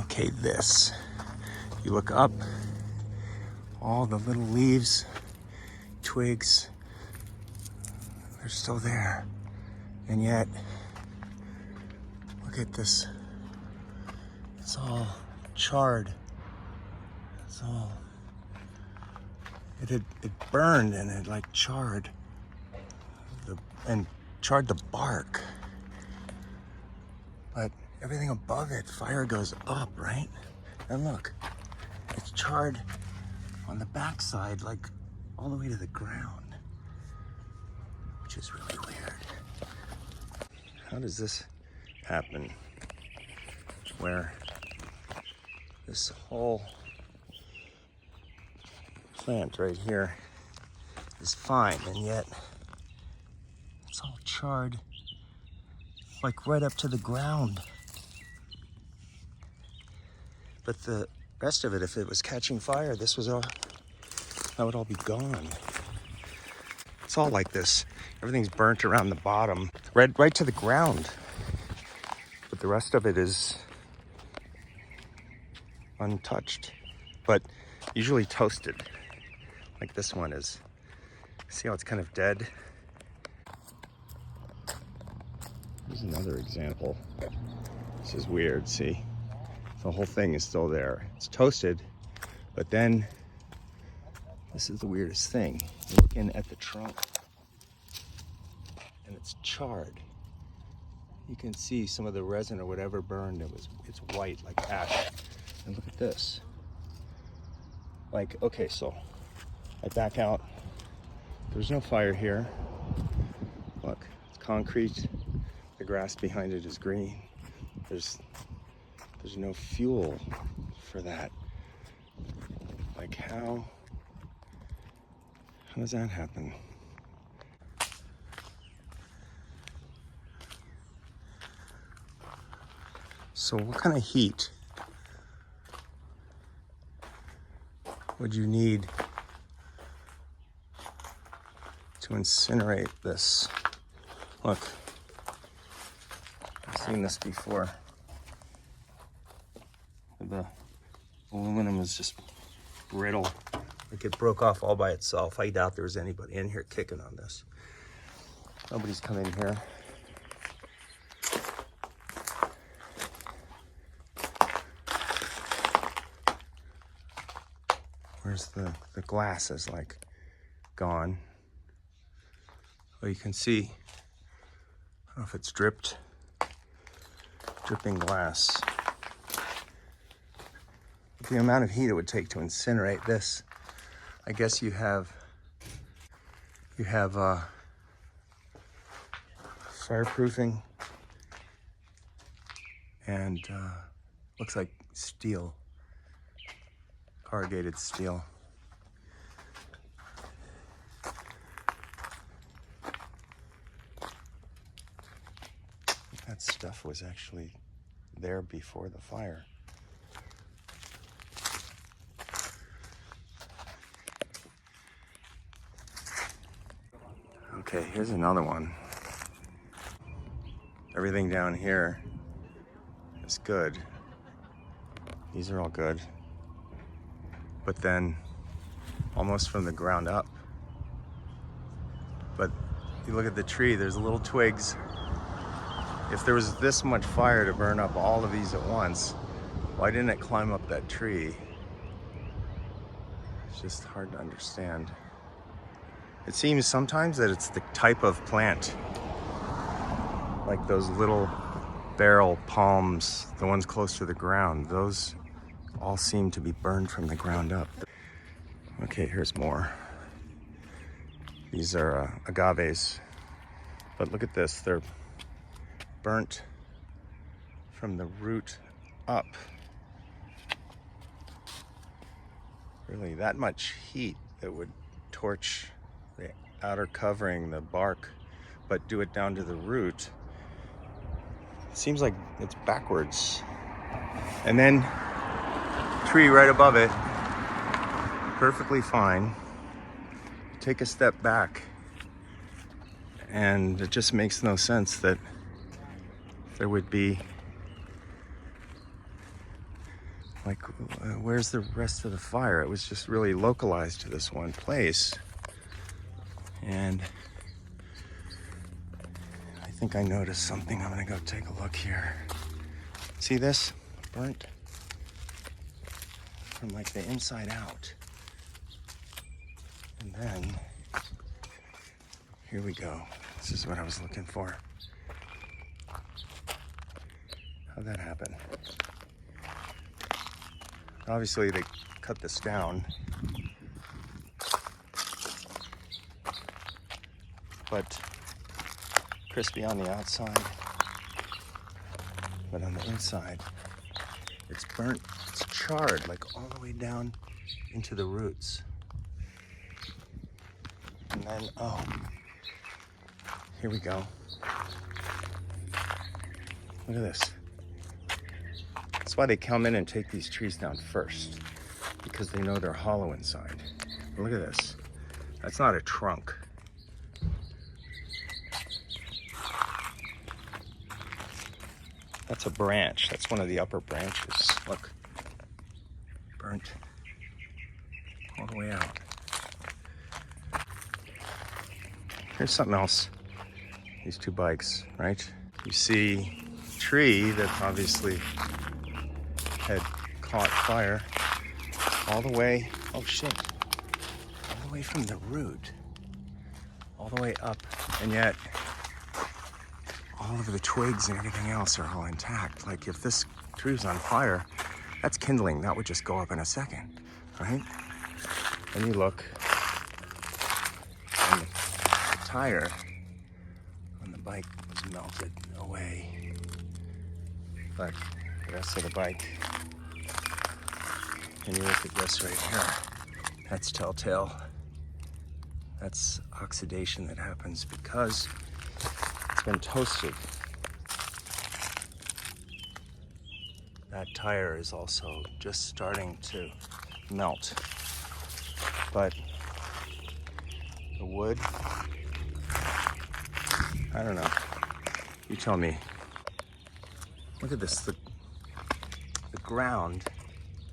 Okay, this. You look up, all the little leaves, twigs, they're still there. And yet, look at this. It's all charred. It's all, it burned and it like charred and charred the bark. But everything above it, fire goes up, right? And look, it's charred on the backside, like all the way to the ground, which is really weird. How does this happen? Where this whole plant right here is fine, and yet it's all charred, like right up to the ground. But the rest of it, if it was catching fire, this was all, that would all be gone. It's all like this. Everything's burnt around the bottom, right to the ground. But the rest of it is untouched, but usually toasted. Like this one is. See how it's kind of dead? Here's another example. This is weird, see? The whole thing is still there. It's toasted, but then this is the weirdest thing. You're looking at the trunk and it's charred. You can see some of the resin or whatever burned. It's white like ash. And look at this. Like, okay, so I back out. There's no fire here. Look, it's concrete. The grass behind it is green. There's no fuel for that. Like how does that happen? So what kind of heat would you need to incinerate this? Look, I've seen this before. The aluminum is just brittle. Like it broke off all by itself. I doubt there was anybody in here kicking on this. Nobody's come in here. Where's the glass is like gone. Well, you can see, I don't know if it's dripping glass. The amount of heat it would take to incinerate this, I guess you have fireproofing and looks like steel, corrugated steel. That stuff was actually there before the fire. Okay, here's another one. Everything down here is good. These are all good. But then, almost from the ground up. But you look at the tree, there's little twigs. If there was this much fire to burn up all of these at once, why didn't it climb up that tree? It's just hard to understand. It seems sometimes that it's the type of plant, like those little barrel palms, the ones close to the ground, those all seem to be burned from the ground up. Okay, here's more. These are agaves, but look at this, they're burnt from the root up. Really, that much heat that would torch the outer covering, the bark, but do it down to the root. It seems like it's backwards. And then tree right above it, perfectly fine. Take a step back and it just makes no sense that there would be Like, where's the rest of the fire? It was just really localized to this one place. And I think I noticed something. I'm gonna go take a look here. See this? Burnt from like the inside out. And then, here we go. This is what I was looking for. How'd that happen? Obviously they cut this down, but crispy on the outside, but on the inside, it's burnt, it's charred, like all the way down into the roots. And then, oh, here we go. Look at this. That's why they come in and take these trees down first, because they know they're hollow inside. Look at this. That's not a trunk. That's a branch. That's one of the upper branches. Look, burnt all the way out. Here's something else. These two bikes, right? You see a tree that obviously had caught fire all the way, oh shit, all the way from the root, all the way up, and yet all of the twigs and everything else are all intact. Like if this tree was on fire, that's kindling, that would just go up in a second, right? And you look, and the tire on the bike was melted away, but the rest of the bike, and you look at this right here, that's telltale. That's oxidation that happens because it's been toasted. That tire is also just starting to melt. But the wood, I don't know. You tell me. Look at this, the ground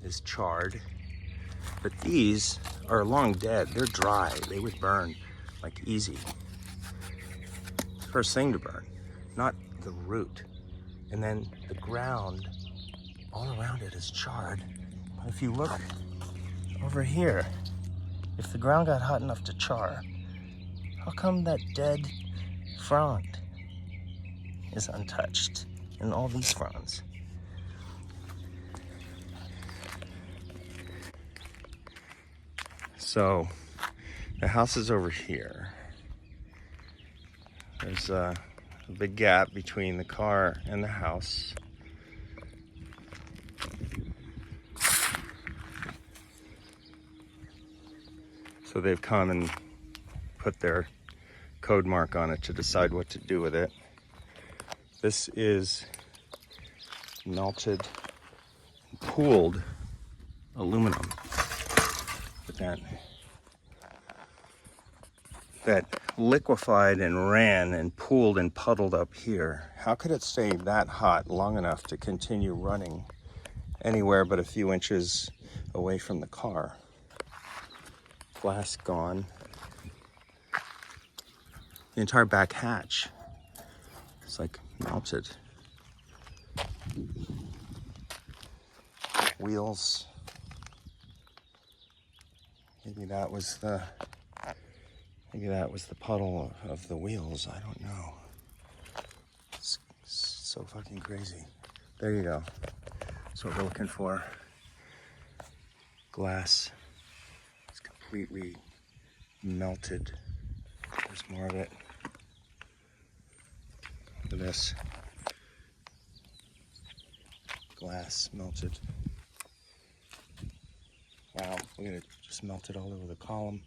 is charred, but these are long dead. They're dry. They would burn like easy. First thing to burn, not the root. And then the ground all around it is charred. But if you look over here, if the ground got hot enough to char, how come that dead frond is untouched and all these fronds? So the house is over here. There's a big gap between the car and the house. So they've come and put their code mark on it to decide what to do with it. This is melted, pooled aluminum. But that liquefied and ran and pooled and puddled up here. How could it stay that hot long enough to continue running anywhere but a few inches away from the car? Glass gone. The entire back hatch is like melted. Wheels. Maybe that was the puddle of the wheels. I don't know. It's so fucking crazy. There you go. That's what we're looking for. Glass. It's completely melted. There's more of it. Look at this. Glass melted. Wow, look at it, just melted all over the column.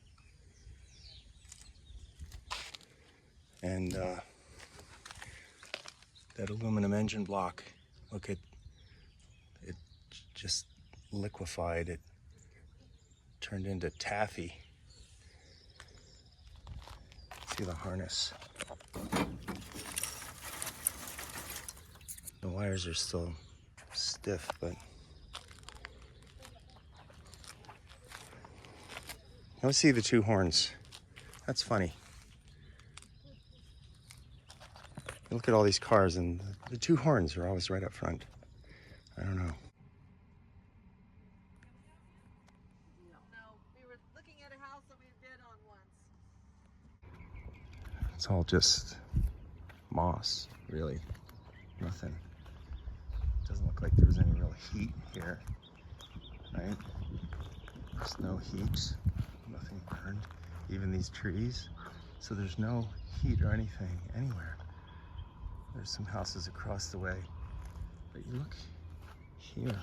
And that aluminum engine block, look at it, just liquefied. It turned into taffy. See the harness. The wires are still stiff, but don't see the two horns. That's funny. Look at all these cars and the two horns are always right up front. I don't know. No, we were looking at a house that we bid on once. It's all just moss, really. Nothing. Doesn't look like there's any real heat here, right? There's no heat, nothing burned, even these trees. So there's no heat or anything anywhere. There's some houses across the way, but you look here.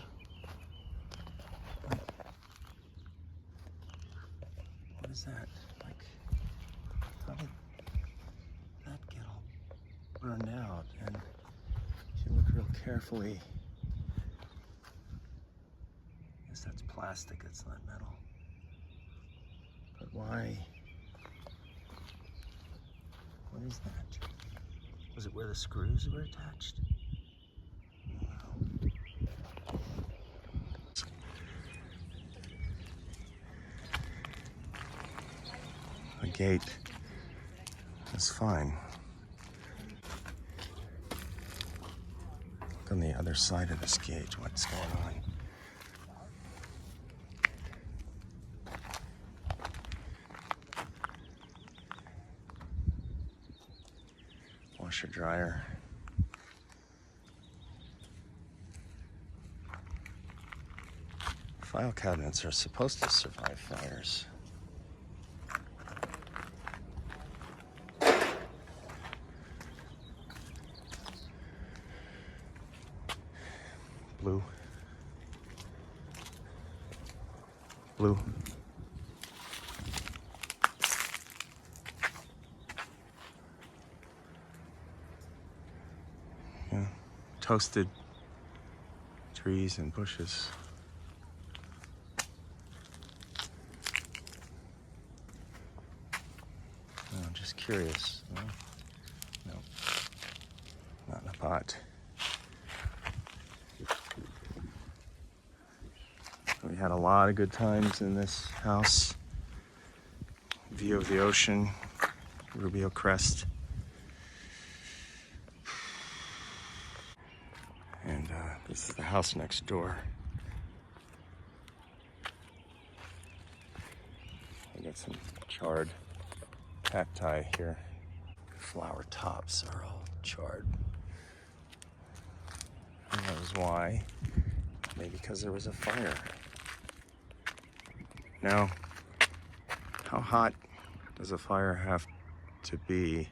What is that? Like, how did that get all burned out? And if you look real carefully, I guess that's plastic, it's not metal. But why? What is that? Was it where the screws were attached? Wow. The gate is fine. Look on the other side of this gate, what's going on? Washer dryer. File cabinets are supposed to survive fires. Blue. Blue. Yeah. Toasted trees and bushes. Oh, I'm just curious. No, not in a pot. We had a lot of good times in this house. View of the ocean, Rubio Crest. And this is the house next door. I got some charred cacti here. Flower tops are all charred. Who knows why? Maybe because there was a fire. Now, how hot does a fire have to be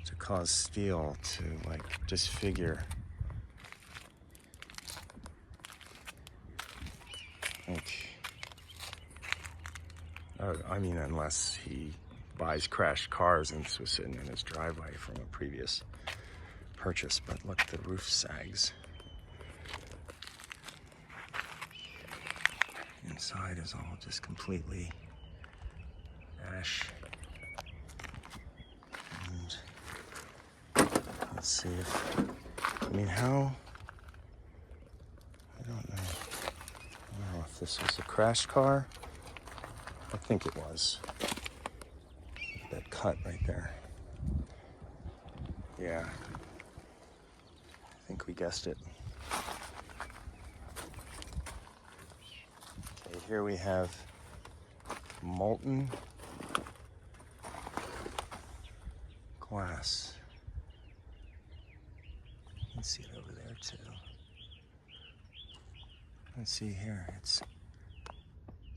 to cause steel to like disfigure? I mean, unless he buys crashed cars and this was sitting in his driveway from a previous purchase. But look, the roof sags. Inside is all just completely ash. And let's see if, I mean, how, I don't know if this was a crashed car. I think it was. Look at that cut right there. Yeah. I think we guessed it. Okay, here we have molten glass. You can see it over there too. Let's see here, it's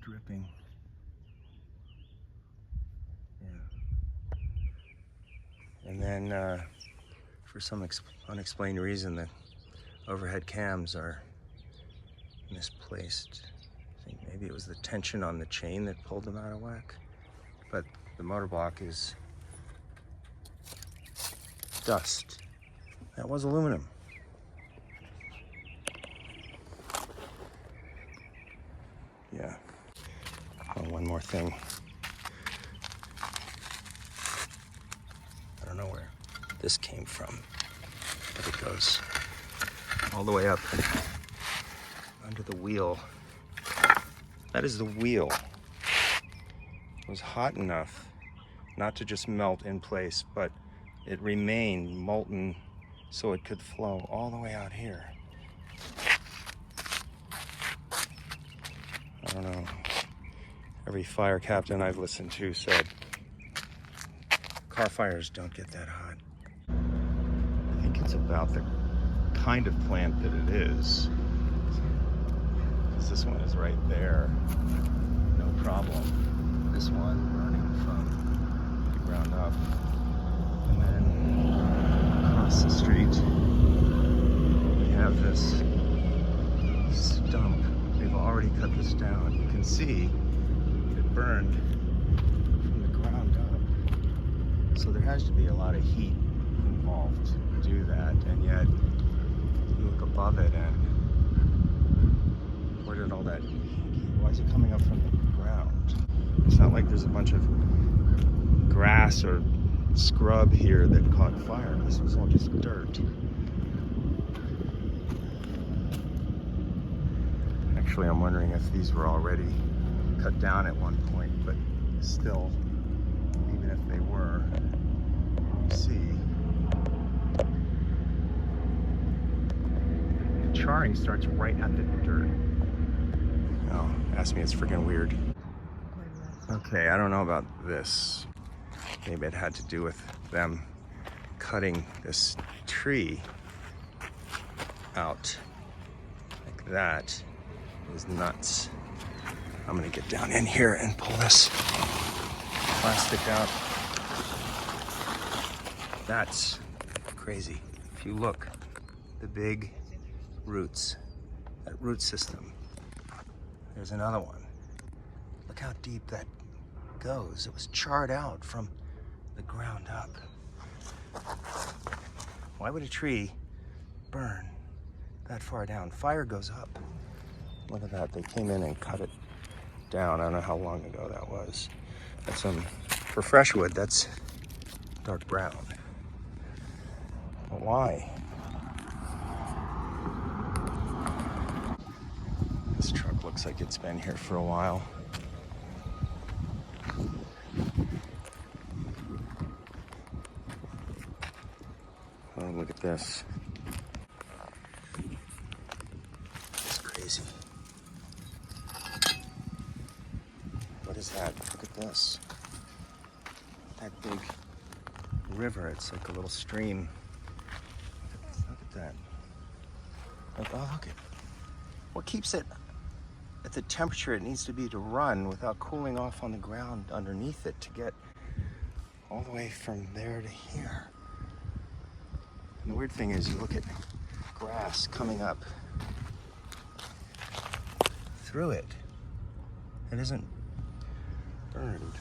dripping. And then, for some unexplained reason, the overhead cams are misplaced. I think maybe it was the tension on the chain that pulled them out of whack. But the motor block is dust. That was aluminum. Yeah. Oh, one more thing. I don't know where this came from, but it goes all the way up under the wheel. That is the wheel was hot enough not to just melt in place, but it remained molten so it could flow all the way out here. I don't know. Every fire captain I've listened to said car fires don't get that hot. I think it's about the kind of plant that it is. Because this one is right there, no problem. This one burning from the ground up. And then across the street, we have this stump. They've already cut this down. You can see it burned from the ground up. So there has to be a lot of heat involved to do that. And yet, you look above it and where did all that, why is it coming up from the ground? It's not like there's a bunch of grass or scrub here that caught fire. This was all just dirt. Actually, I'm wondering if these were already cut down at one point, but still, even if they were, you see, the charring starts right at the dirt. Oh, ask me, it's freaking weird. Okay, I don't know about this. Maybe it had to do with them cutting this tree out like that. It was nuts. I'm gonna get down in here and pull this plastic out. That's crazy. If you look, the big roots, that root system. There's another one. Look how deep that goes. It was charred out from the ground up. Why would a tree burn that far down? Fire goes up. Look at that. They came in and cut it down. I don't know how long ago that was. That's for fresh wood, that's dark brown. But why? This truck looks like it's been here for a while. Oh, look at this. It's crazy. What is that? Look at this. That big river. It's like a little stream. Look at that. Like, oh, look at what keeps it at the temperature it needs to be to run without cooling off on the ground underneath it to get all the way from there to here. And the weird thing is you look at grass coming up through it. It isn't burned.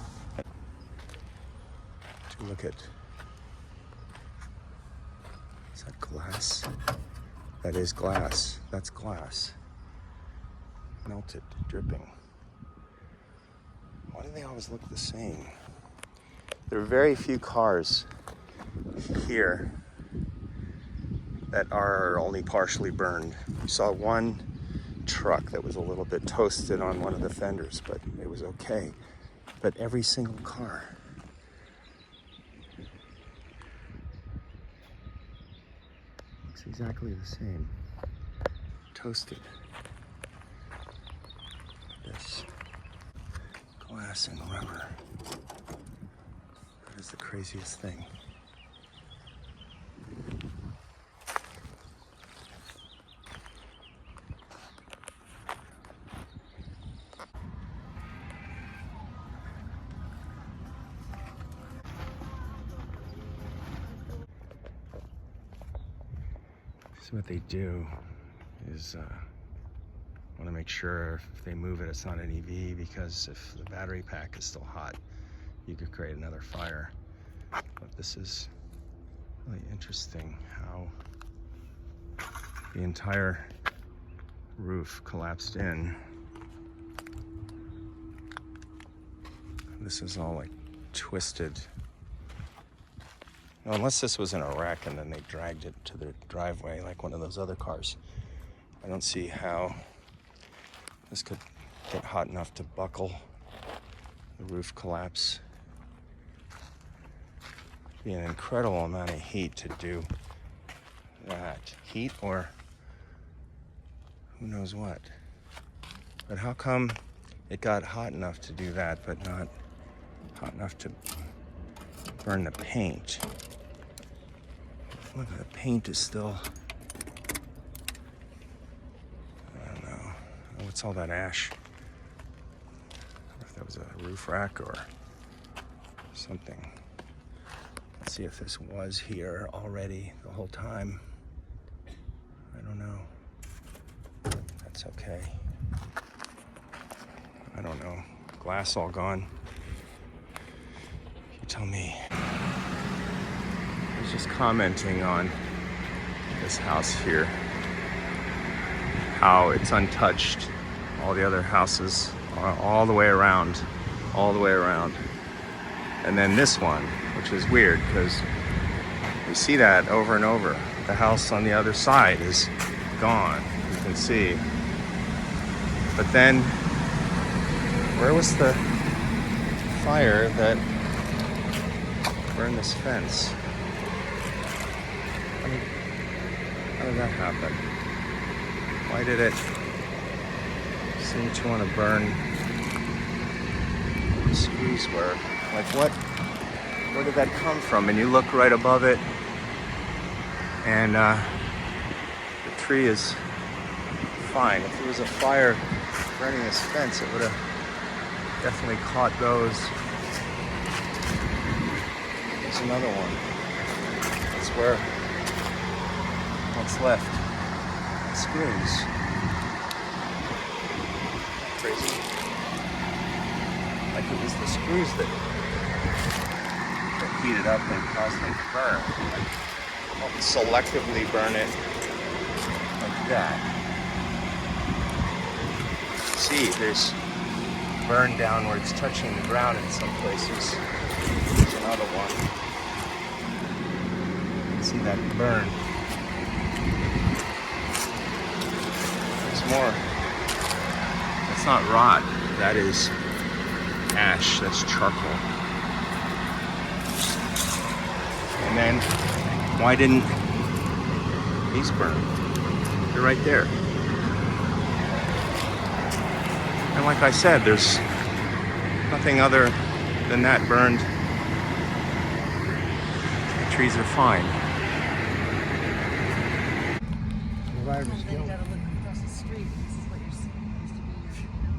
To look at, is that glass? That is glass. That's glass. Melted, dripping. Why do they always look the same? There are very few cars here that are only partially burned. You saw one truck that was a little bit toasted on one of the fenders, but it was okay. But every single car. Looks exactly the same. Toasted. This glass and rubber. That is the craziest thing. So what they do is want to make sure if they move it, it's not an EV, because if the battery pack is still hot, you could create another fire. But this is really interesting how the entire roof collapsed in. This is all like twisted. Now, unless this was in a wreck and then they dragged it to their driveway like one of those other cars, I don't see how this could get hot enough to buckle the roof collapse. Be an incredible amount of heat to do that. Heat or who knows what. But how come it got hot enough to do that, but not hot enough to burn the paint? Look, the paint is still, I don't know. What's all that ash? I wonder if that was a roof rack or something. Let's see if this was here already the whole time. I don't know. That's okay. I don't know. Glass all gone. You tell me. I was just commenting on this house here. How it's untouched. All the other houses are all the way around. All the way around. And then this one, which is weird because we see that over and over. The house on the other side is gone, you can see. But then, where was the fire that burned this fence? How did that happen? Why did it seem to want to burn where the screws were? Like where did that come from? And you look right above it, and the tree is fine. If there was a fire burning this fence, it would have definitely caught those. There's another one. That's where what's left. Screws. Crazy. Like it was the screws that heated up and caused them to burn. Like, don't selectively burn it like that. See, there's burn down where it's touching the ground in some places. There's another one. You can see that burn. There's more. That's not rot. That is ash. That's charcoal. And then, why didn't these burn? They're right there. And like I said, there's nothing other than that burned. The trees are fine. Then you gotta look across the street. This is what used to be your,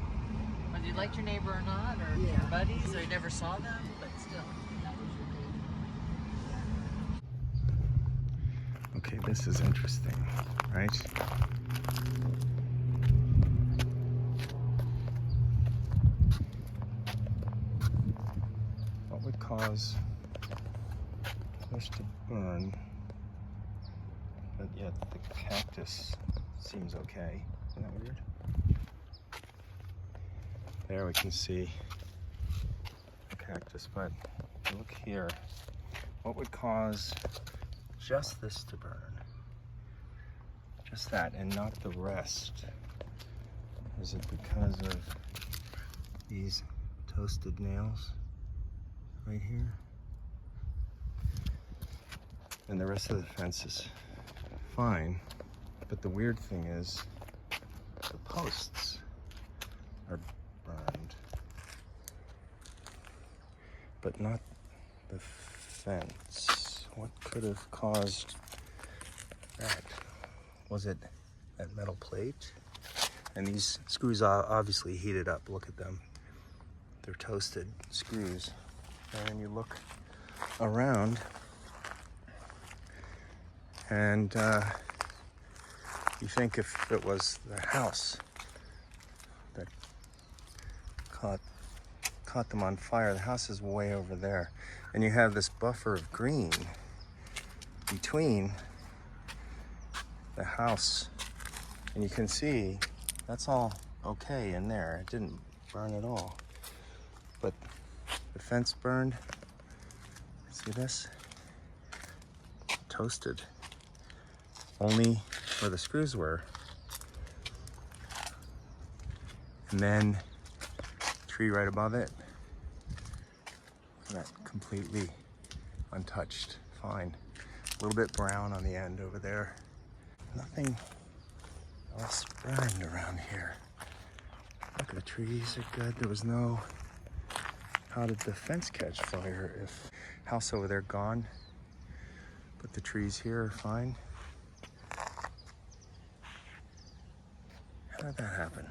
whether you liked your neighbor or not, or your buddies, or you never saw them, but still. Okay, this is interesting, right? What would cause this to burn, but yet the cactus seems okay? Isn't that weird? There we can see the cactus, but look here. What would cause just this to burn? Just that and not the rest? Is it because of these toasted nails right here? And the rest of the fence is fine, but the weird thing is the posts are burned, but not the fence. What could have caused that? Was it that metal plate? And these screws are obviously heated up. Look at them. They're toasted screws. And then you look around and you think if it was the house that caught them on fire, the house is way over there. And you have this buffer of green between the house, and you can see that's all okay in there. It didn't burn at all, but the fence burned. See this? Toasted. Only where the screws were. And then tree right above it. That completely untouched, fine. A little bit brown on the end over there. Nothing else burned around here. Look, the trees are good. There was no, how did the fence catch fire if house over there gone? But the trees here are fine. How did that happen?